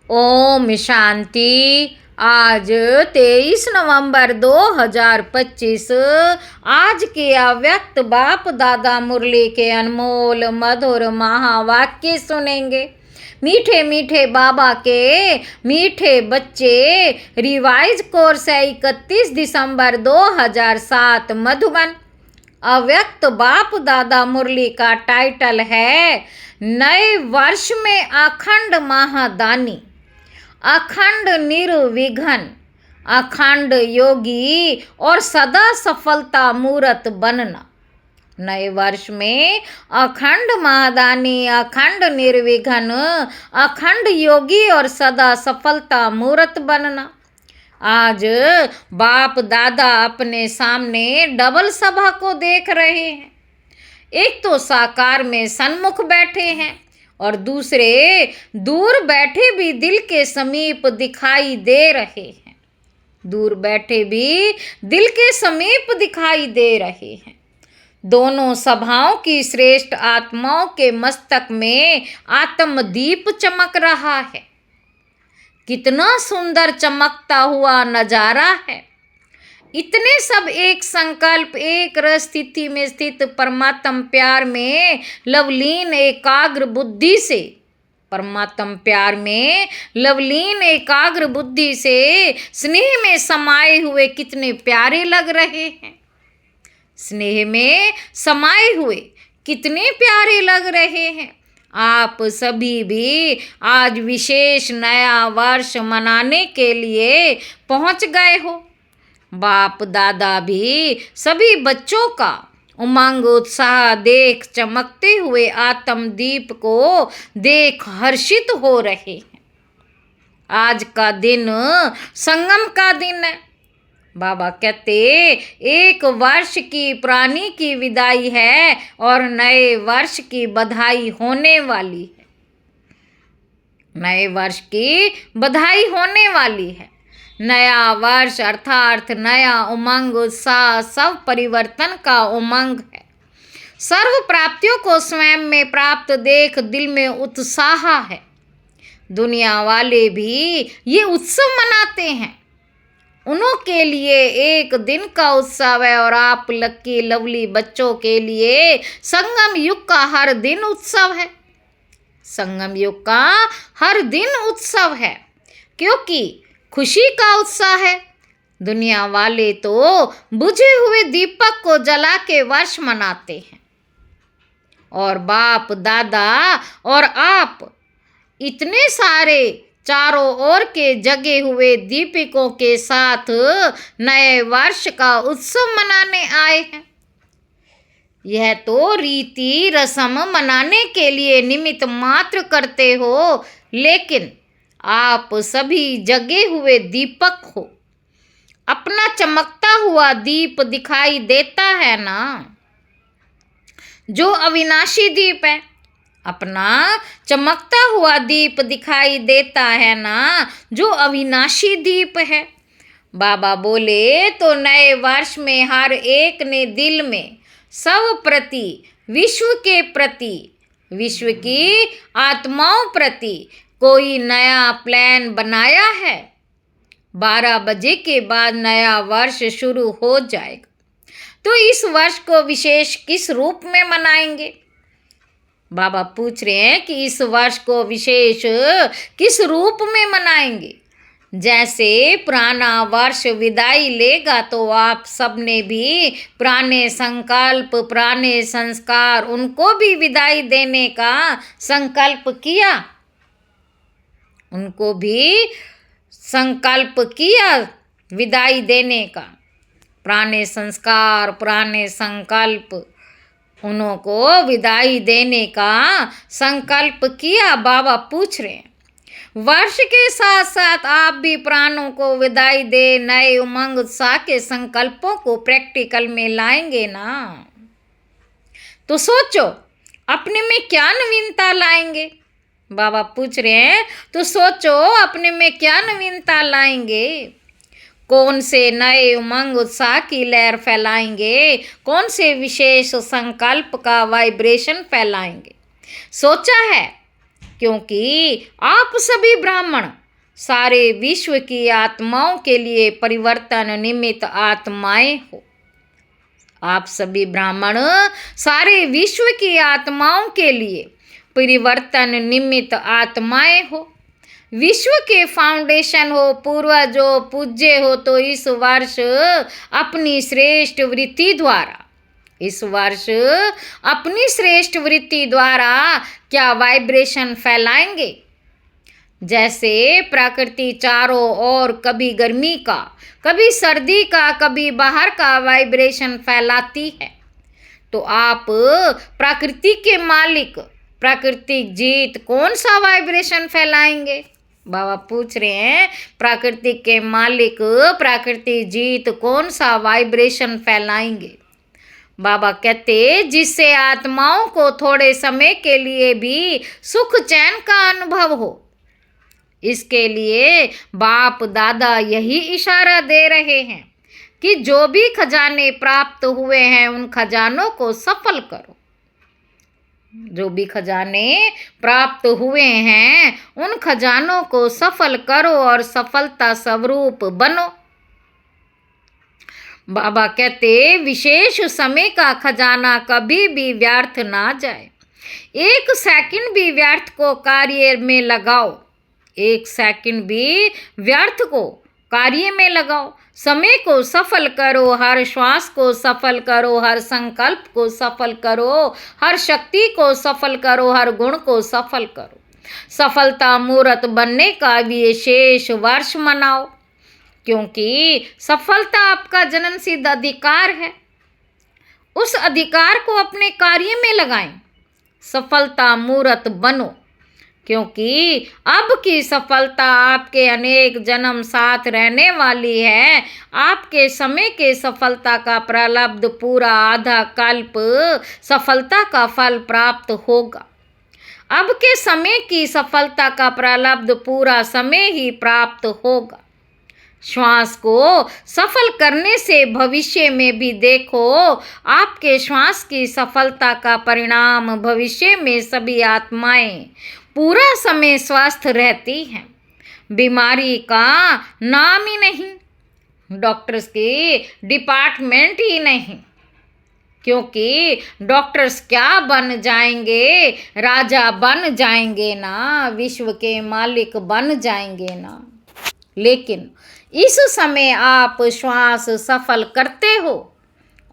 ओम शांति। आज 23 नवंबर 2025। आज के अव्यक्त बाप दादा मुरली के अनमोल मधुर महावाक्य सुनेंगे। मीठे मीठे बाबा के मीठे बच्चे। रिवाइज कोर्स है 31 दिसंबर 2007 मधुबन। अव्यक्त बाप दादा मुरली का टाइटल है नए वर्ष में अखंड महादानी, अखंड निर्विघ्न, अखंड योगी और सदा सफलता मूर्त बनना। नए वर्ष में अखंड महादानी, अखंड निर्विघ्न, अखंड योगी और सदा सफलता मूर्त बनना। आज बाप दादा अपने सामने डबल सभा को देख रहे हैं। एक तो साकार में सन्मुख बैठे हैं और दूसरे दूर बैठे भी दिल के समीप दिखाई दे रहे हैं। दूर बैठे भी दिल के समीप दिखाई दे रहे हैं। दोनों सभाओं की श्रेष्ठ आत्माओं के मस्तक में आत्मदीप चमक रहा है। कितना सुंदर चमकता हुआ नजारा है। इतने सब एक संकल्प, एक रस स्थिति में स्थित परमात्म प्यार में लवलीन एकाग्र बुद्धि से, परमात्म प्यार में लवलीन एकाग्र बुद्धि से स्नेह में समाये हुए कितने प्यारे लग रहे हैं। स्नेह में समाये हुए कितने प्यारे लग रहे हैं। आप सभी भी आज विशेष नया वर्ष मनाने के लिए पहुंच गए हो। बाप दादा भी सभी बच्चों का उमंग उत्साह देख, चमकते हुए आत्मदीप को देख हर्षित हो रहे हैं। आज का दिन संगम का दिन है। बाबा कहते एक वर्ष की प्राणी की विदाई है और नए वर्ष की बधाई होने वाली है। नए वर्ष की बधाई होने वाली है। नया वर्ष अर्थात नया उमंग, उत्साह, सब परिवर्तन का उमंग है। सर्व प्राप्तियों को स्वयं में प्राप्त देख दिल में उत्साह है। दुनिया वाले भी ये उत्सव मनाते हैं। उन्हों के लिए एक दिन का उत्सव है और आप लक्की लवली बच्चों के लिए संगम युग का हर दिन उत्सव है। संगम युग का हर दिन उत्सव है क्योंकि खुशी का उत्साह है। दुनिया वाले तो बुझे हुए दीपक को जला के वर्ष मनाते हैं और बाप दादा और आप इतने सारे चारों ओर के जगे हुए दीपकों के साथ नए वर्ष का उत्सव मनाने आए हैं। यह तो रीति रस्म मनाने के लिए निमित्त मात्र करते हो, लेकिन आप सभी जगे हुए दीपक हो। अपना चमकता हुआ दीप दिखाई देता है ना, जो अविनाशी दीप है। अपना चमकता हुआ दीप दिखाई देता है ना, जो अविनाशी दीप है। बाबा बोले तो नए वर्ष में हर एक ने दिल में सब प्रति, विश्व के प्रति, विश्व की आत्माओं प्रति कोई नया प्लान बनाया है। 12 बजे के बाद नया वर्ष शुरू हो जाएगा, तो इस वर्ष को विशेष किस रूप में मनाएंगे? बाबा पूछ रहे हैं कि इस वर्ष को विशेष किस रूप में मनाएंगे। जैसे पुराना वर्ष विदाई लेगा तो आप सबने भी पुराने संकल्प, पुराने संस्कार, उनको भी विदाई देने का संकल्प किया। उनको भी संकल्प किया विदाई देने का। पुराने संस्कार, पुराने संकल्प, उन्हों को विदाई देने का संकल्प किया। बाबा पूछ रहे हैं वर्ष के साथ साथ आप भी प्राणों को विदाई दे नए उमंग उत्साह के संकल्पों को प्रैक्टिकल में लाएंगे ना। तो सोचो अपने में क्या नवीनता लाएंगे। बाबा पूछ रहे हैं तो सोचो अपने में क्या नवीनता लाएंगे। कौन से नए उमंग उत्साह की लहर फैलाएंगे, कौन से विशेष संकल्प का वाइब्रेशन फैलाएंगे। सोचा है क्योंकि आप सभी ब्राह्मण सारे विश्व की आत्माओं के लिए परिवर्तन निमित्त आत्माएं हो। आप सभी ब्राह्मण सारे विश्व की आत्माओं के लिए परिवर्तन निमित्त आत्माएं हो। विश्व के फाउंडेशन हो, पूर्वज हो, पूज्य हो, तो इस वर्ष अपनी श्रेष्ठ वृत्ति द्वारा क्या वाइब्रेशन फैलाएंगे। जैसे प्रकृति चारों ओर कभी गर्मी का, कभी सर्दी का, कभी बाहर का वाइब्रेशन फैलाती है, तो आप प्रकृति के मालिक प्राकृतिक जीत कौन सा वाइब्रेशन फैलाएंगे। बाबा पूछ रहे हैं, प्राकृतिक के मालिक प्राकृतिक जीत कौन सा वाइब्रेशन फैलाएंगे। बाबा कहते, जिससे आत्माओं को थोड़े समय के लिए भी सुख चैन का अनुभव हो। इसके लिए बाप दादा यही इशारा दे रहे हैं कि जो भी खजाने प्राप्त हुए हैं उन खजानों को सफल करो। जो भी खजाने प्राप्त हुए हैं उन खजानों को सफल करो और सफलता स्वरूप बनो। बाबा कहते, विशेष समय का खजाना कभी भी व्यर्थ ना जाए। एक सेकंड भी व्यर्थ को कार्य में लगाओ। एक सेकंड भी व्यर्थ को कार्य में लगाओ। समय को सफल करो, हर श्वास को सफल करो, हर संकल्प को सफल करो, हर शक्ति को सफल करो, हर गुण को सफल करो। सफलता मूर्त बनने का विशेष वर्ष मनाओ, क्योंकि सफलता आपका जन्मसिद्ध अधिकार है। उस अधिकार को अपने कार्य में लगाएं। सफलता मूर्त बनो, क्योंकि अब की सफलता आपके अनेक जन्म साथ रहने वाली है। आपके समय के सफलता का प्रारब्ध पूरा आधा कल्प सफलता का फल प्राप्त होगा। अब के समय की सफलता का प्रारब्ध पूरा समय ही प्राप्त होगा। श्वास को सफल करने से भविष्य में भी देखो, आपके श्वास की सफलता का परिणाम भविष्य में सभी आत्माएं पूरा समय स्वस्थ रहती हैं। बीमारी का नाम ही नहीं, डॉक्टर्स की डिपार्टमेंट ही नहीं, क्योंकि डॉक्टर्स क्या बन जाएंगे, राजा बन जाएंगे ना, विश्व के मालिक बन जाएंगे ना। लेकिन इस समय आप श्वास सफल करते हो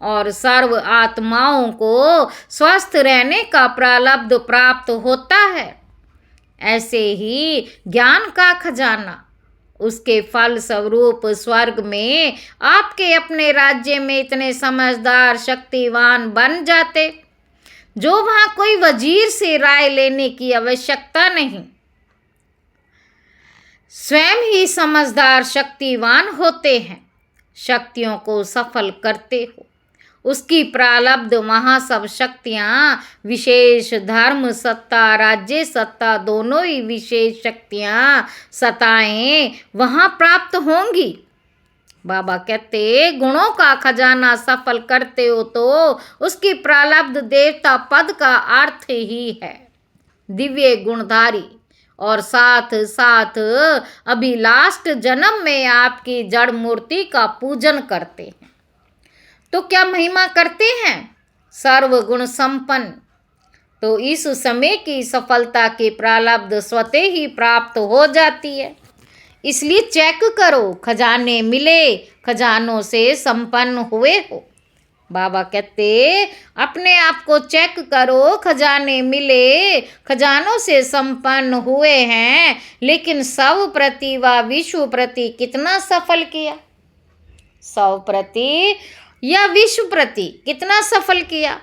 और सर्व आत्माओं को स्वस्थ रहने का प्रारब्ध प्राप्त होता है। ऐसे ही ज्ञान का खजाना, उसके फल स्वरूप स्वर्ग में आपके अपने राज्य में इतने समझदार शक्तिवान बन जाते, जो वहाँ कोई वजीर से राय लेने की आवश्यकता नहीं। स्वयं ही समझदार शक्तिवान होते हैं, शक्तियों को सफल करते हो। उसकी प्रारब्ध वहाँ सब शक्तियाँ, विशेष धर्म सत्ता, राज्य सत्ता, दोनों ही विशेष शक्तियाँ, सत्ताएं वहाँ प्राप्त होंगी। बाबा कहते, गुणों का खजाना सफल करते हो तो उसकी प्रारब्ध देवता पद का अर्थ ही है दिव्य गुणधारी, और साथ साथ अभी लास्ट जन्म में आपकी जड़ मूर्ति का पूजन करते हैं। तो क्या महिमा करते हैं, सर्वगुण संपन्न। तो इस समय की सफलता की प्रारब्ध स्वतः ही प्राप्त हो जाती है। इसलिए चेक करो, खजाने मिले, खजानों से संपन्न हुए हो। बाबा कहते, अपने आप को चेक करो, खजाने मिले, खजानों से संपन्न हुए हैं, लेकिन सब प्रति व विश्व प्रति कितना सफल किया। सब प्रति या विश्व प्रति कितना सफल किया।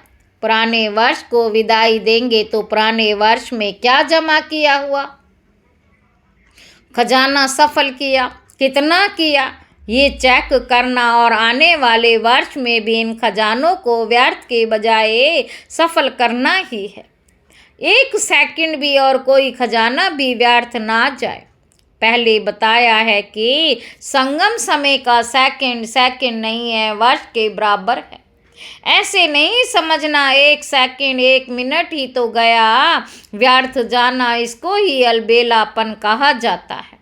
पुराने वर्ष को विदाई देंगे तो पुराने वर्ष में क्या जमा किया हुआ, खजाना सफल किया, कितना किया, ये चेक करना और आने वाले वर्ष में भी इन खजानों को व्यर्थ के बजाय सफल करना ही है। एक सेकंड भी और कोई खजाना भी व्यर्थ ना जाए। पहले बताया है कि संगम समय का सेकंड नहीं है, वर्ष के बराबर है। ऐसे नहीं समझना 1 सेकंड 1 मिनट ही तो गया, व्यर्थ जाना इसको ही अलबेलापन कहा जाता है।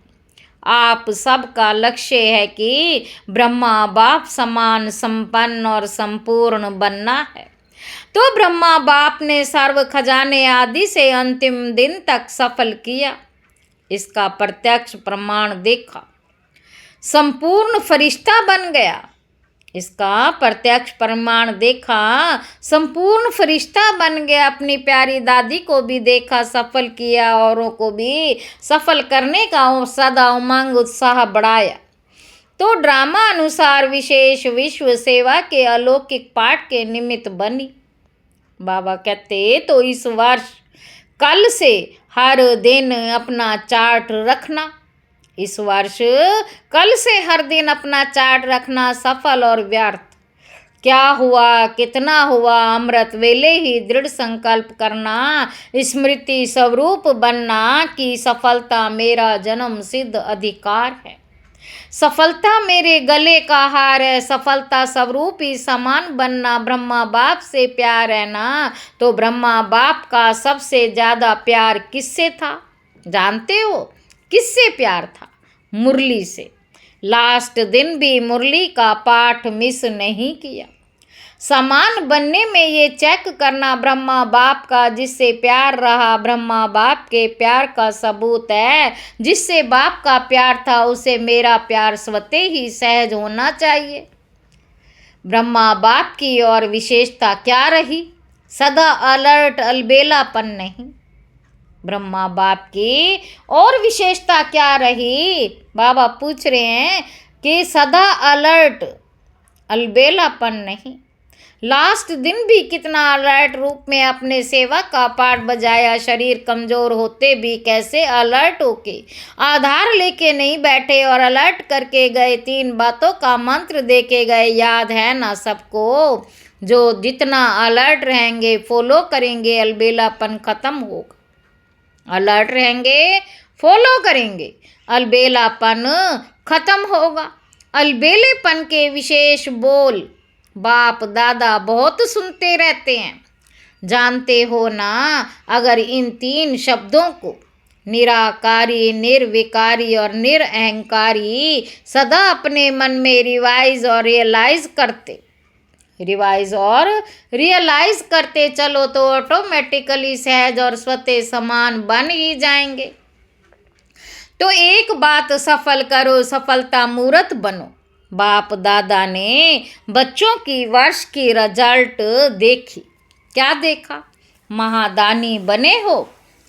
आप सबका लक्ष्य है कि ब्रह्मा बाप समान संपन्न और संपूर्ण बनना है। तो ब्रह्मा बाप ने सर्व खजाने आदि से अंतिम दिन तक सफल किया, इसका प्रत्यक्ष प्रमाण देखा। संपूर्ण फरिश्ता बन गया, इसका प्रत्यक्ष प्रमाण देखा। संपूर्ण फरिश्ता बन गया, अपनी प्यारी दादी को भी देखा, सफल किया, औरों को भी सफल करने का सदा उमंग उत्साह बढ़ाया। तो ड्रामा अनुसार विशेष विश्व सेवा के अलौकिक पाठ के निमित्त बनी। बाबा कहते तो इस वर्ष कल से हर दिन अपना चार्ट रखना। इस वर्ष कल से हर दिन अपना चार्ट रखना, सफल और व्यर्थ क्या हुआ, कितना हुआ, अमृत वेले ही दृढ़ संकल्प करना, स्मृति स्वरूप बनना कि सफलता मेरा जन्म सिद्ध अधिकार है, सफलता मेरे गले का हार है, सफलता स्वरूप ही समान बनना, ब्रह्मा बाप से प्यार है ना। तो ब्रह्मा बाप का सबसे ज़्यादा प्यार किससे था जानते हो? किससे प्यार था? मुरली से। लास्ट दिन भी मुरली का पाठ मिस नहीं किया। समान बनने में ये चेक करना ब्रह्मा बाप का जिससे प्यार रहा, ब्रह्मा बाप के प्यार का सबूत है। जिससे बाप का प्यार था उसे मेरा प्यार स्वतः ही सहज होना चाहिए। ब्रह्मा बाप की और विशेषता क्या रही? सदा अलर्ट, अलबेलापन नहीं। ब्रह्मा बाप की और विशेषता क्या रही? बाबा पूछ रहे हैं कि सदा अलर्ट, अलबेलापन नहीं। लास्ट दिन भी कितना अलर्ट रूप में अपने सेवा का पाठ बजाया। शरीर कमजोर होते भी कैसे अलर्ट होके आधार लेके नहीं बैठे और अलर्ट करके गए। 3 बातों का मंत्र दे के गए, याद है ना सबको? जो जितना अलर्ट रहेंगे, फॉलो करेंगे, अलबेलापन खत्म होगा। अलर्ट रहेंगे, फॉलो करेंगे, अलबेलापन खत्म होगा। अलबेलेपन के विशेष बोल बाप दादा बहुत सुनते रहते हैं, जानते हो ना? अगर इन 3 शब्दों को निराकारी, निर्विकारी और निरअहंकारी सदा अपने मन में रिवाइज और रियलाइज करते चलो तो ऑटोमेटिकली सहज और स्वतः समान बन ही जाएंगे। तो एक बात सफल करो, सफलता मूर्त बनो। बाप दादा ने बच्चों की वर्ष की रिजल्ट देखी। क्या देखा? महादानी बने हो,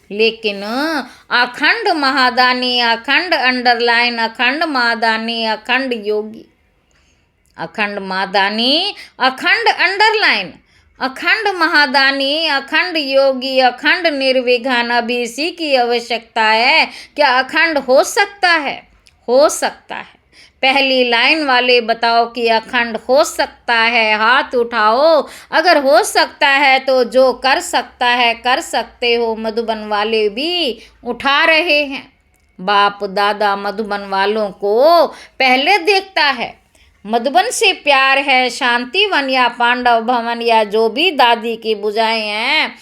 लेकिन अखंड महादानी, अखंड अंडरलाइन, अखंड महादानी, अखंड योगी। अखंड महादानी, अखंड अंडरलाइन, अखंड महादानी, अखंड योगी, अखंड निर्विघ्न। अभी इसी की आवश्यकता है। क्या अखंड हो सकता है? हो सकता है। पहली लाइन वाले बताओ कि अखंड हो सकता है, हाथ उठाओ अगर हो सकता है तो। जो कर सकता है कर सकते हो। मधुबन वाले भी उठा रहे हैं। बाप दादा मधुबन वालों को पहले देखता है। मधुबन से प्यार है, शांतिवन या पांडव भवन या जो भी दादी की बुझाएं हैं,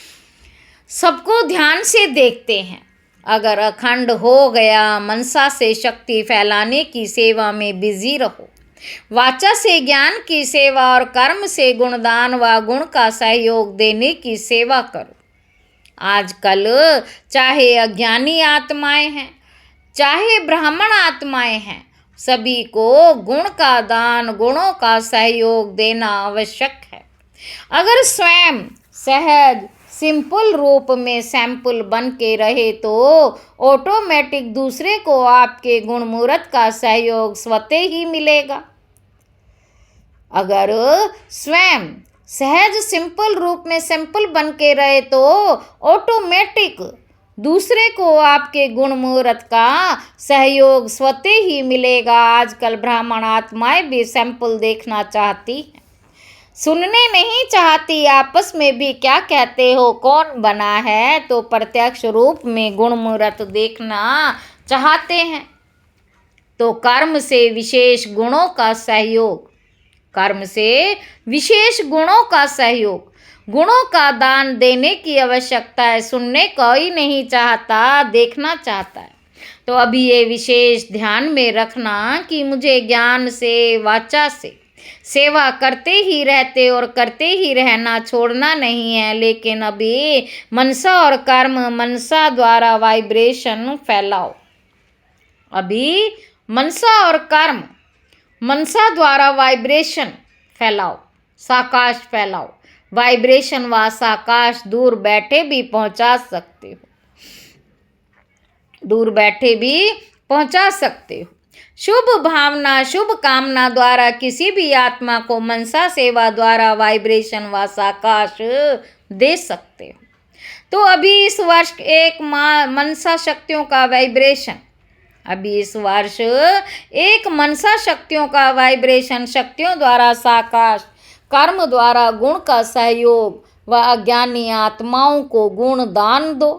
सबको ध्यान से देखते हैं। अगर अखंड हो गया, मनसा से शक्ति फैलाने की सेवा में बिजी रहो। वाचा से ज्ञान की सेवा और कर्म से गुणदान व गुण का सहयोग देने की सेवा करो। आजकल चाहे अज्ञानी आत्माएं हैं, चाहे ब्राह्मण आत्माएं हैं, सभी को गुण का दान, गुणों का सहयोग देना आवश्यक है। अगर स्वयं सहज सिंपल रूप में सैंपल बन के रहे तो ऑटोमेटिक दूसरे को आपके गुण मूर्त का सहयोग स्वतः ही मिलेगा। अगर स्वयं सहज सिंपल रूप में सैंपल बन के रहे तो ऑटोमेटिक दूसरे को आपके गुण मूर्त का सहयोग स्वतः ही मिलेगा। आजकल ब्राह्मण आत्माएं भी सैंपल देखना चाहती हैं, सुनने नहीं चाहती। आपस में भी क्या कहते हो, कौन बना है, तो प्रत्यक्ष रूप में गुण मूर्त देखना चाहते हैं। तो कर्म से विशेष गुणों का सहयोग, कर्म से विशेष गुणों का सहयोग, गुणों का दान देने की आवश्यकता है। सुनने कोई नहीं चाहता, देखना चाहता है। तो अभी ये विशेष ध्यान में रखना कि मुझे ज्ञान से, वाचा से सेवा करते ही रहते और करते ही रहना, छोड़ना नहीं है। लेकिन अभी मनसा और कर्म, मनसा द्वारा वाइब्रेशन फैलाओ। अभी मनसा और कर्म, मनसा द्वारा वाइब्रेशन फैलाओ, साकाश फैलाओ। वाइब्रेशन व साकाश दूर बैठे भी पहुंचा सकते हो, दूर बैठे भी पहुंचा सकते हो। शुभ भावना, शुभ कामना द्वारा किसी भी आत्मा को मनसा सेवा द्वारा वाइब्रेशन व साकाश दे सकते हो। तो अभी इस वर्ष एक मनसा शक्तियों का वाइब्रेशन, अभी इस वर्ष एक मनसा शक्तियों का वाइब्रेशन, शक्तियों द्वारा साकाश, कर्म द्वारा गुण का सहयोग व अज्ञानी आत्माओं को गुण दान दो।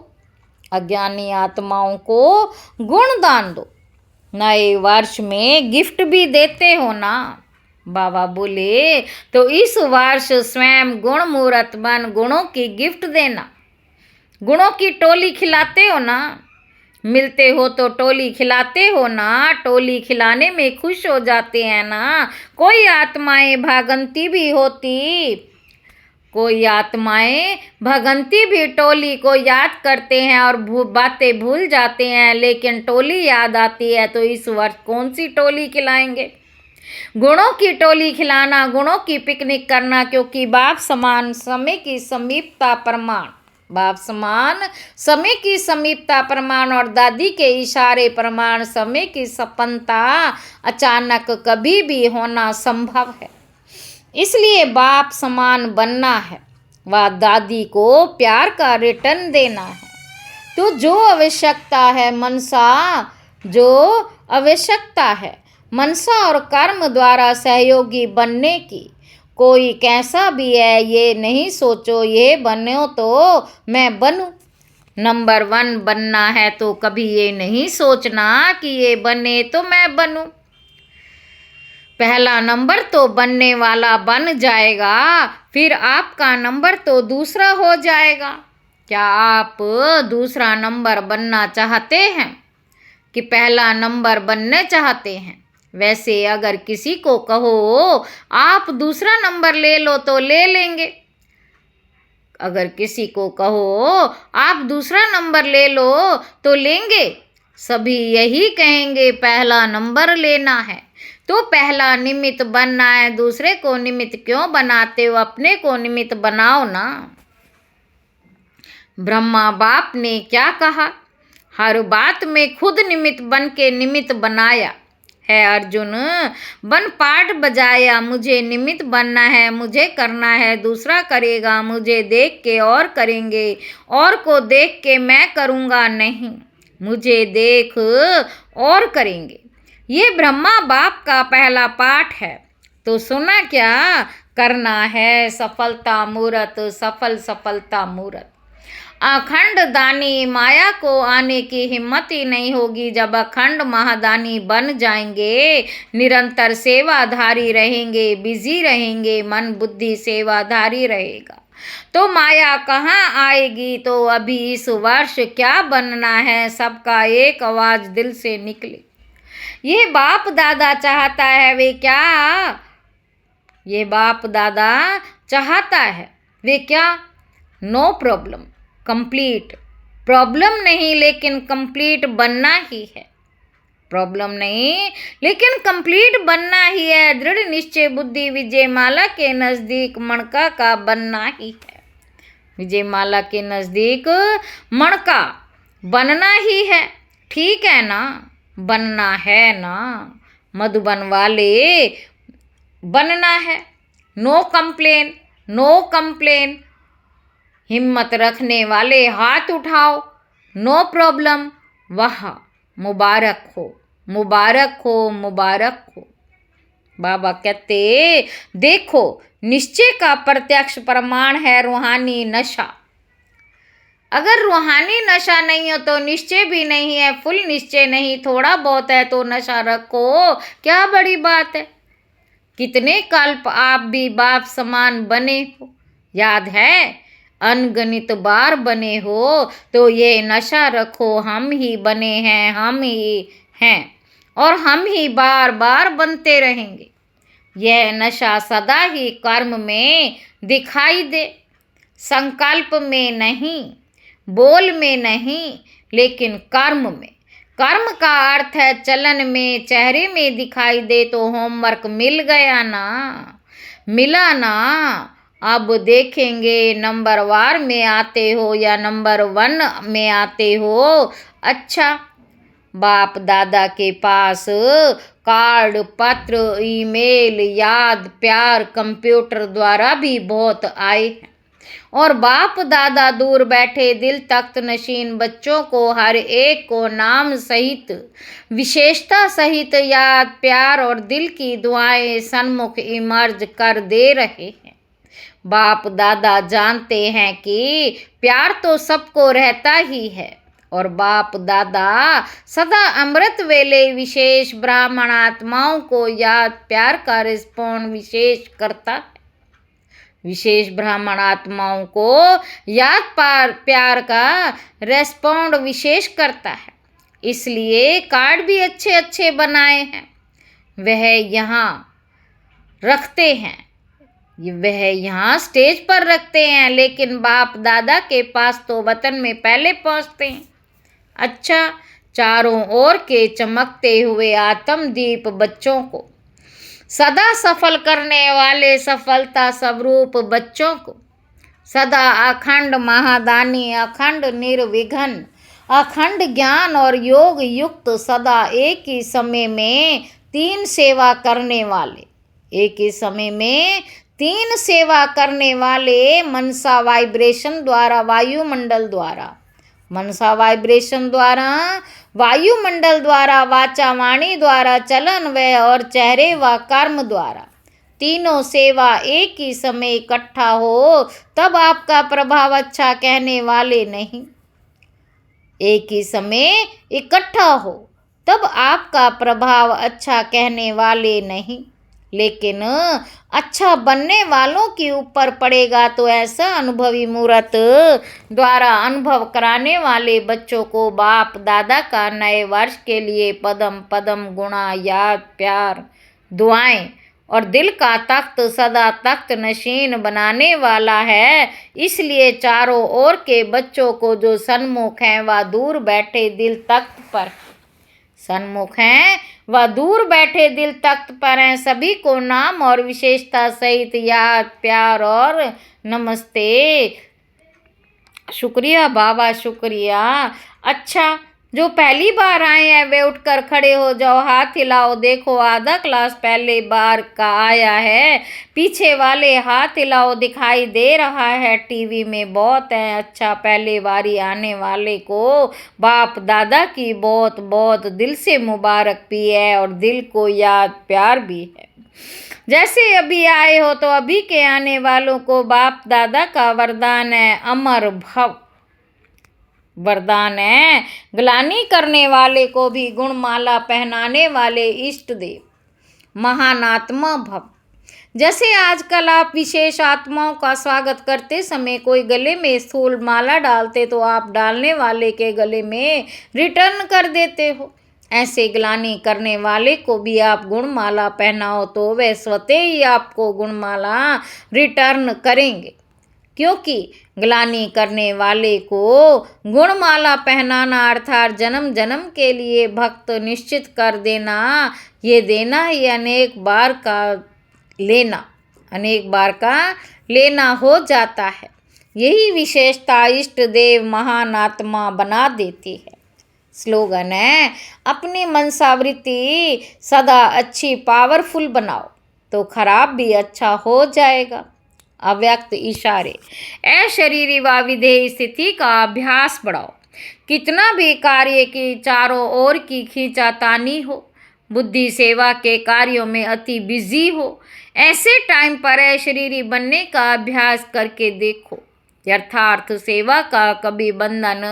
अज्ञानी आत्माओं को गुण दान दो। नए वर्ष में गिफ्ट भी देते हो ना, बाबा बोले तो इस वर्ष स्वयं गुण मूर्त बन गुणों की गिफ्ट देना। गुणों की टोली खिलाते हो ना, मिलते हो तो टोली खिलाते हो ना, टोली खिलाने में खुश हो जाते हैं ना। कोई आत्माएं भागंती भी होती, कोई आत्माएं भगंती भी टोली को याद करते हैं और बातें भूल जाते हैं, लेकिन टोली याद आती है। तो इस वर्ष कौन सी टोली खिलाएंगे? गुणों की टोली खिलाना, गुणों की पिकनिक करना, क्योंकि बाप समान समय की समीपता प्रमाण, बाप समान समय की समीपता प्रमाण और दादी के इशारे प्रमाण समय की सपनता अचानक कभी भी होना संभव है। इसलिए बाप समान बनना है व दादी को प्यार का रिटर्न देना है। तो जो आवश्यकता है मनसा, जो आवश्यकता है मनसा और कर्म द्वारा सहयोगी बनने की, कोई कैसा भी है ये नहीं सोचो ये बनो तो मैं बनूं। नंबर 1 बनना है तो कभी ये नहीं सोचना कि ये बने तो मैं बनूं। पहला नंबर तो बनने वाला बन जाएगा, फिर आपका नंबर तो दूसरा हो जाएगा। क्या आप दूसरा नंबर बनना चाहते हैं कि पहला नंबर बनने चाहते हैं? वैसे अगर किसी को कहो आप दूसरा नंबर ले लो तो ले लेंगे। अगर किसी को कहो आप दूसरा नंबर ले लो तो लेंगे। सभी यही कहेंगे पहला नंबर लेना है। तो पहला निमित्त बनना है, दूसरे को निमित्त क्यों बनाते हो? अपने को निमित्त बनाओ ना। ब्रह्मा बाप ने क्या कहा? हर बात में खुद निमित्त बन के निमित्त बनाया है। अर्जुन बन पाठ बजाया, मुझे निमित्त बनना है, मुझे करना है, दूसरा करेगा, मुझे देख के और करेंगे, और को देख के मैं करूँगा नहीं, मुझे देख और करेंगे। ये ब्रह्मा बाप का पहला पाठ है। तो सुना क्या करना है? सफलता मूरत, सफल सफलता मूरत। अखंड दानी माया को आने की हिम्मत ही नहीं होगी। जब अखंड महादानी बन जाएंगे, निरंतर सेवाधारी रहेंगे, बिजी रहेंगे, मन बुद्धि सेवाधारी रहेगा, तो माया कहाँ आएगी? तो अभी इस वर्ष क्या बनना है? सबका एक आवाज दिल से निकले। ये बाप दादा चाहता है, वे क्या? ये बाप दादा चाहता है, वे क्या? No problem, complete. प्रॉब्लम नहीं लेकिन कंप्लीट बनना ही है। प्रॉब्लम नहीं लेकिन कंप्लीट बनना ही है। दृढ़ निश्चय बुद्धि विजय माला के नज़दीक मणका का बनना ही है। विजय माला के नज़दीक मणका बनना ही है। ठीक है ना? बनना है ना? मधुबन वाले बनना है। No complain, no complain. हिम्मत रखने वाले हाथ उठाओ। No problem. वाह, मुबारक हो, मुबारक हो, मुबारक हो। बाबा कहते देखो, निश्चय का प्रत्यक्ष प्रमाण है रूहानी नशा। अगर रूहानी नशा नहीं हो तो निश्चय भी नहीं है। फुल निश्चय नहीं, थोड़ा बहुत है तो नशा रखो, क्या बड़ी बात है? कितने कल्प आप भी बाप समान बने हो, याद है? अनगिनत बार बने हो। तो ये नशा रखो, हम ही बने हैं, हम ही हैं और हम ही बार बार बनते रहेंगे। यह नशा सदा ही कर्म में दिखाई दे, संकल्प में नहीं, बोल में नहीं, लेकिन कर्म में। कर्म का अर्थ है चलन में, चेहरे में दिखाई दे तो होमवर्क मिल गया ना, मिला ना। अब देखेंगे नंबर वार में आते हो या नंबर 1 में आते हो। अच्छा, बाप दादा के पास कार्ड, पत्र, ईमेल, याद, प्यार कंप्यूटर द्वारा भी बहुत आए हैं और बाप दादा दूर बैठे दिल तख्त नशीन बच्चों को हर एक को नाम सहित, विशेषता सहित याद, प्यार और दिल की दुआएं सन्मुख इमर्ज कर दे रहे हैं। बाप दादा जानते हैं कि प्यार तो सबको रहता ही है और बाप दादा सदा अमृत वेले विशेष ब्राह्मण आत्माओं को याद, प्यार का रिस्पॉन्ड विशेष करता है। विशेष ब्राह्मण आत्माओं को याद, प्यार का रेस्पॉन्ड विशेष करता है। इसलिए कार्ड भी अच्छे अच्छे बनाए हैं, वह यहाँ रखते हैं, वह यहाँ स्टेज पर रखते हैं, लेकिन बाप दादा के पास तो वतन में पहले पहुँचते हैं। अच्छा, चारों ओर के चमकते हुए आत्मदीप बच्चों को, सदा सफल करने वाले सफलता स्वरूप बच्चों को, सदा अखंड महादानी, अखंड निर्विघ्न, अखंड ज्ञान और योग युक्त, सदा एक ही समय में 3 सेवा करने वाले, एक ही समय में 3 सेवा करने वाले मनसा वाइब्रेशन द्वारा, वायुमंडल द्वारा, मनसा वाइब्रेशन द्वारा, वायुमंडल द्वारा, वाचा वाणी द्वारा, चलन व और चेहरे व कर्म द्वारा, तीनों सेवा एक ही समय इकट्ठा हो तब आपका प्रभाव अच्छा कहने वाले नहीं। एक ही समय इकट्ठा हो तब आपका प्रभाव अच्छा कहने वाले नहीं, लेकिन अच्छा बनने वालों के ऊपर पड़ेगा तो ऐसा अनुभवी मूर्त द्वारा अनुभव कराने वाले बच्चों को बाप दादा का नए वर्ष के लिए पदम पदम गुणा, याद, प्यार, दुआएं और दिल का तख्त सदा तख्त नशीन बनाने वाला है। इसलिए चारों ओर के बच्चों को जो सन्मुख हैं वह दूर बैठे दिल तख्त पर, सन्मुख हैं वह दूर बैठे दिल तख्त पर हैं, सभी को नाम और विशेषता सहित याद, प्यार और नमस्ते। शुक्रिया बाबा, शुक्रिया। अच्छा, जो पहली बार आए हैं वे उठकर खड़े हो जाओ, हाथ हिलाओ। देखो आधा क्लास पहले बार का आया है, पीछे वाले हाथ हिलाओ, दिखाई दे रहा है टीवी में, बहुत है। अच्छा, पहले बारी आने वाले को बाप दादा की बहुत बहुत दिल से मुबारक भी है और दिल को याद प्यार भी है। जैसे अभी आए हो तो अभी के आने वालों को बाप दादा का वरदान है, अमर भव वरदान है। ग्लानि करने वाले को भी गुणमाला पहनाने वाले इष्ट देव महान आत्मा भव। जैसे आजकल आप विशेष आत्माओं का स्वागत करते समय कोई गले में स्थूल माला डालते तो आप डालने वाले के गले में रिटर्न कर देते हो, ऐसे ग्लानि करने वाले को भी आप गुणमाला पहनाओ तो वह स्वतः ही आपको गुणमाला रिटर्न करेंगे, क्योंकि ग्लानि करने वाले को गुणमाला पहनाना अर्थात जन्म जन्म के लिए भक्त निश्चित कर देना, ये देना ही अनेक बार का लेना, अनेक बार का लेना हो जाता है। यही विशेषता इष्ट देव महान आत्मा बना देती है। स्लोगन है, अपनी मनसावृत्ति सदा अच्छी पावरफुल बनाओ तो खराब भी अच्छा हो जाएगा। अव्यक्त इशारे, अशरीरी व विधेय स्थिति का अभ्यास बढ़ाओ। कितना भी कार्य की चारों ओर की खींचातानी हो, बुद्धि सेवा के कार्यों में अति बिजी हो, ऐसे टाइम पर अशरीरी बनने का अभ्यास करके देखो। यथार्थ सेवा का कभी बंधन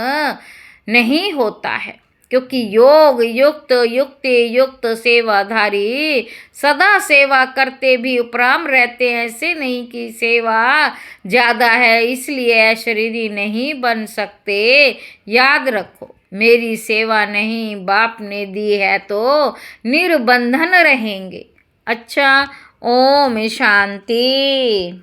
नहीं होता है। क्योंकि योग युक्त युक्ति युक्त सेवाधारी सदा सेवा करते भी उपराम रहते हैं। ऐसे नहीं कि सेवा ज़्यादा है इसलिए ऐश्वर्य नहीं बन सकते। याद रखो, मेरी सेवा नहीं बाप ने दी है तो निर्बंधन रहेंगे। अच्छा, ओम शांति।